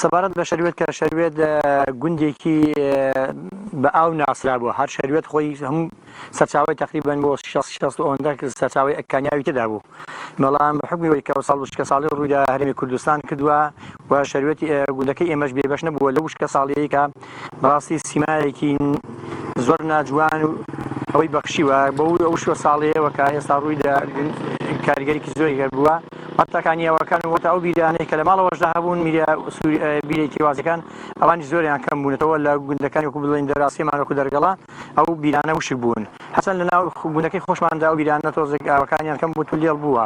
سەبارەت بە شەروێت کە شەروێت گوندێکی بە ئاو ناسرا بووە، هەر شەروێت خۆی هەموو سەرچاوی تقریبان بۆ 60 ئەوەندە سەرچاوی ئەکانیاوی تێدا بوو، بەڵام بە حکمی ئەوەی کە شکە ساڵی ڕوویدا هەرێمی کوردستان کردووە و شەروێتی گوندەکەی ئێمەش بێبەش نەبووە لەو شکە ساڵیەی کە بەڕاستی سیمایەکی زۆر ناجوان و ئەوەی بەخشیوە بۆ ئەو شوە ساڵەیەوە کە ئێستا ڕوویدا کاریگەریکی زۆری هەبووە. هەتاکانیەوەکان وەتا ئەو بیرانەی کە لە ماڵەوەشدا هەبوون بیرەی تێوازەکان ئەوانی زۆریان کەم بوونەتەوە لە گوندەکانی وەکو بڵێن دەراسیمان وەکو دەرگەڵا ئەو بیرانە وشک بوون، هەچەند لە ناو گوندەکەی خۆشماندا ئەو بیرانە تۆزێک ئاوەکانیان کەم بوو لێڵ بووە.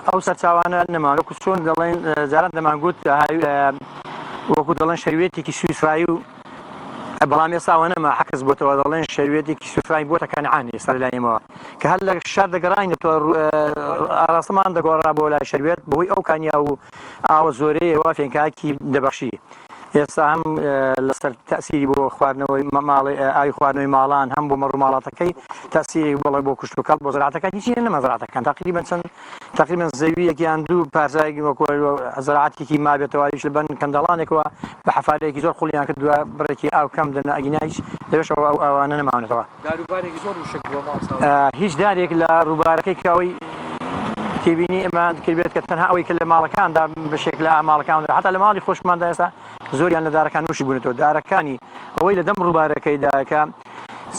ئەو سەرچاوانە نەمان وەکو چۆن دەڵێن جاران دەمانگوت وەکو دەڵێن شەروێتێکی سویسرایی و بەڵام ئێستاوە نەما حەکس بۆتەوە دەڵێن شەروێتێکی سویسرایی بۆتە کەنعانی ئێستا لەلایەمەوە کە هەر لە شار دەگەڕاینەوە ئاراستەمان دەگۆڕا بۆ لای شەروێت بەهۆی ئەو کانیا و ئاوە زۆرەیەوە فێنکاکی دەبەخشی. ئێستا هەم لەسەر تەسیری بۆ خواردنەوەی ماڵی ئاوی خواردنەوەی ماڵان هەم بۆ مەڕووماڵاتەکەی تەسیری بڵێ بۆ کوشت و کەڵ بۆ زراعەتەکان هیچی نەما زراعەتەکان تقریبا زەویەکیان دوو پارچەیەکی وەکو زراعەتێکی مابێتەوە لە بەن کەندەڵانێکەوە بە حەفارەیەکی زۆر خوڵیان کردووە بڕێکی ئاو کەم دەنا ئەگینایش لەوێشەوە ئەوانە نەماونێتەوە. داروبارێکی زۆر وشک بووە ماڵ هیچ دارێک لە ڕووبارەکەی کەوەی تێبینی ئەمە دەکرێت کە تەنها ئەوەی کە لە ماڵەکاندا بەشێک لە ماڵەکان حتا لە ماڵی خۆشماندا ئێستا زۆریان لە دارەکان وشی بوونێتەوە. دارەکانی ئەوەی لە دەم ڕووبارەکەیدا کە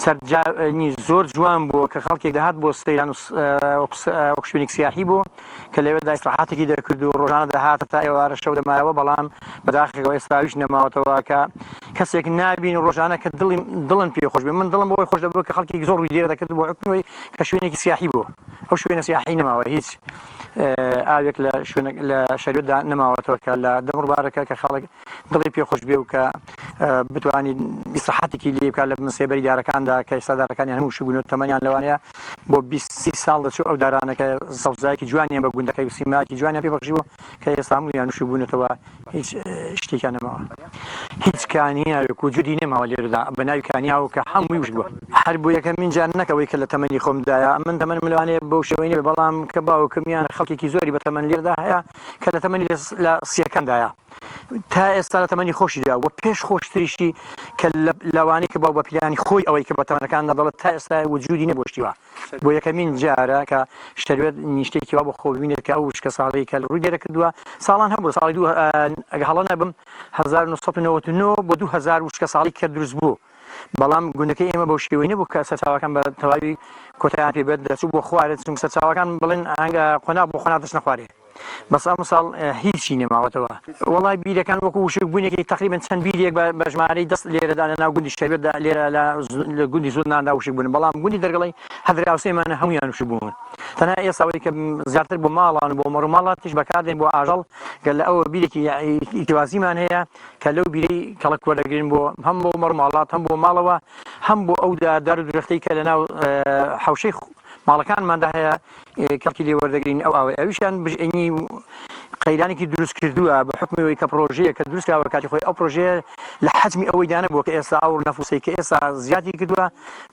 سەرجانی زۆر جوان بوو کە خەڵکێک دەهات بۆ سەیران وەک شوێنێک سیاحی بوو کە لەوێدا ئیستراحەتێکی دەکرد و ڕۆژانە دەهاتە تا ئێوارە شەو دەمایەوە، بەڵام بەداخەوە ئێستاویش نەماوەتەوە کە کەسێک نابین و ڕۆژانە کە دڵن پێ خۆش بێ. من دڵم بۆی خۆش دەبوو کە خەڵکی زۆر ڕووی لێرە دەکرد بۆ حکمەوەی کە شوێنێکی سیاحی بوو. ئەو شوێنە سیاحی نەماوە، هیچ ئاوێک لە شەروێتدا نەماوەتەوە کە لە دەم ڕووبارەکە کە خەڵک دڵی پێ خۆش بێ و کە بتوانین ئیستراحەتێکی لێ بکات لە مسێبەری دارەکاندا کە ئێستا دارەکانیان هەموو شبوون و تەمەنیان لەوانەیە بۆ 20 ساڵ دەچوو ئەو دارانەکە سەوزایەکی جوانیان بە گوندەکەی و سیمایەکی جوانیان پێبەخشیوە کە ئێستا هەموویان شبوونەتەوە هیچ شتێکیان نەماوە. هیچ کانیاوێک وجودی نەماوە لێرەدا بە ناوی کانیاو کە هەمووی وشک بووە. هەر بۆ یەکەمین جار نەکەوەی کە لە تەمەنی خۆمدایە من تەمەنم لەوانەیە بەو شێوەی نەبێ، بەڵام کە باوکمیان خەڵکێکی زۆری بە تەمەن لێرەدا هەیە کە لە تەمەنی لە سیەکەندایە تا ئێستا لە تەمەنی خۆشیدا و پێش خۆشتریشی کە لەوانەی کە باو بە پیلانی خۆی ئەوەی کە بە تەمەنەکاندا دەڵێت تا ئێستا وجودی نەبۆشتیوە. بۆ یەکەمین جارە کە شەروێت نیشتێکی وا بۆ خۆ ببینێت کە ئەو شکە ساڵەی کە ڕووی دێرە کردووە ساڵان هەبوو ساڵی هەڵە نەبم 1999 بۆ 2000 وشکە ساڵی کە دروست بوو، بەڵام گوندەکەی ئێمە بەو شێوەی نەبوو کە سەرچاوەکان بە تەواوی کۆتاییان پێبێت دەچوو بۆ خوارێت چونکە سەرچاوەکان بڵێن ئەنگە قۆنا بۆ خۆنا دەچنە خوارێ. بەس ئەم ساڵ هیچی نەماوەتەوە. وەڵای بیرەکان وەکو وشک بوونێکی تقریبا چەند بیرێک بە ژمارەی دەست لێرەدا لە ناو گوندی شەروێتدا لێرە لە گوندی زۆرناندا وشک بوون، بەڵام گوندی دەرگەڵی هەدراوسێمانە هەمویان وشک بوون. تەنها ئێستاوەی کە زیاتر بۆ ماڵان بۆ مەڕووماڵاتیش بەکاردێن بۆ ئاژەڵ گەل لە ئەوە بیرێکی ئیتیوازیمان هەیە کە لەو بیرەی کەڵک وەردەگرین بۆ هەم بۆ مەڕووماڵات هەم بۆ ماڵەوە هەم بۆ ئەو دار و درەختەی کە لە ناو حەوشەی ماڵەکانماندا هەیە کەڵکی لێ وەردەگرین. ئەویشان بژئنی قەیرانێکی دروست کردووە بە حکمەوەی کە پرۆژەیە کە دروست کراوە کاتی خۆی ئەو پرۆژەیە لە حەجمی ئەوەی دانەبووە کە ئێستا ئەو نەفوسەی کە ئێستا زیادی کردووە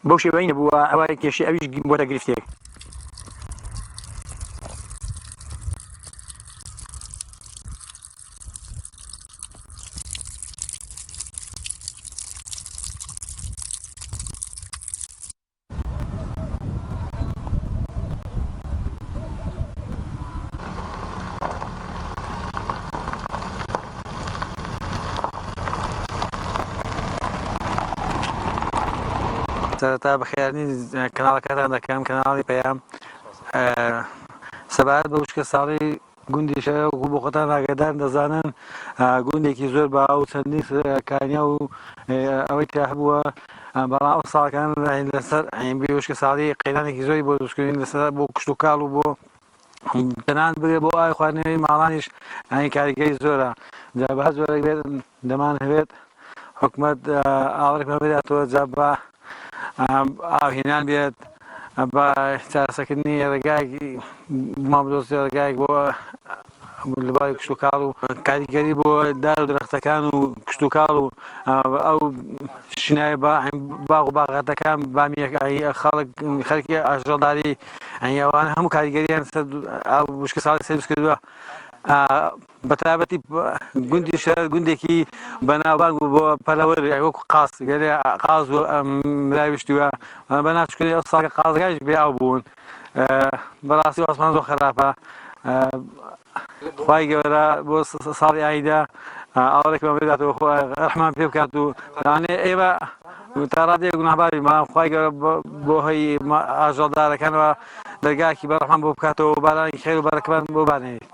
بەو شێوەی نەبووە ئەوەی کێشی ئەویش بۆتە گرفتێک. تا بەخێرنی کەناڵەکەتان دەکەم کەناڵی پەیام سەبارەت بە وشکە ساڵی گوندی شەوە بۆ خۆتان ئاگادار دەزانن گوندێکی زۆر باو چەندی کانیا و ئەوەی تیا هەبووە، بەڵام ئەو ساڵەکان لەسەر وشکە ساڵی قەیرانێکی زۆری بۆ دروستکردن لەسەر بۆ کشت و کاڵ و بۆ تەنان بگرێت بۆ ئاوی خواردنەوەی ماڵانیش کاریگەری زۆرە. جا بە زۆرێک بێت دەمان هەوێت حکومەت ئاوەڕێکمان بداتەوە جا بە ئاوهێنان بێت بە چارەسەکردنی ڕێگایەکی مامدۆستی ڕێگایەک بۆ لەباری کشت و کاڵ و کاریگەری بۆ دار و درەختەکان و کشت و کاڵ و ئەو شنای باغ و باغاتەکان خەڵکی ئاژەڵداری ئەوانە هەموو کاریگەریان وشکە ساڵی سەر دروست کردووە. بەتابەتی گوندی شار گوندێکی بەناوبانگ بوو بۆ پەلەوەر وەکو قاس گەلێ قاز و مراویشتووە بە ناچکردی ئەو ساڵکە قازگاش بێ ئەو بوون بەڕاستی ئاسمان زۆر خراپە خوای گەورە بۆ ساڵی ئایدا ئاڵێک بەداتەوە ڕحمان پێ بکات و ئێوە تا ڕادێک گوناهباری مام خوای گەورە بۆ هەی ئاژەڵدارەکانەوە دەرگاکی بەڕحمان بۆ بکاتەوە بارانی خێر و بەرەکەمان بۆ بانێت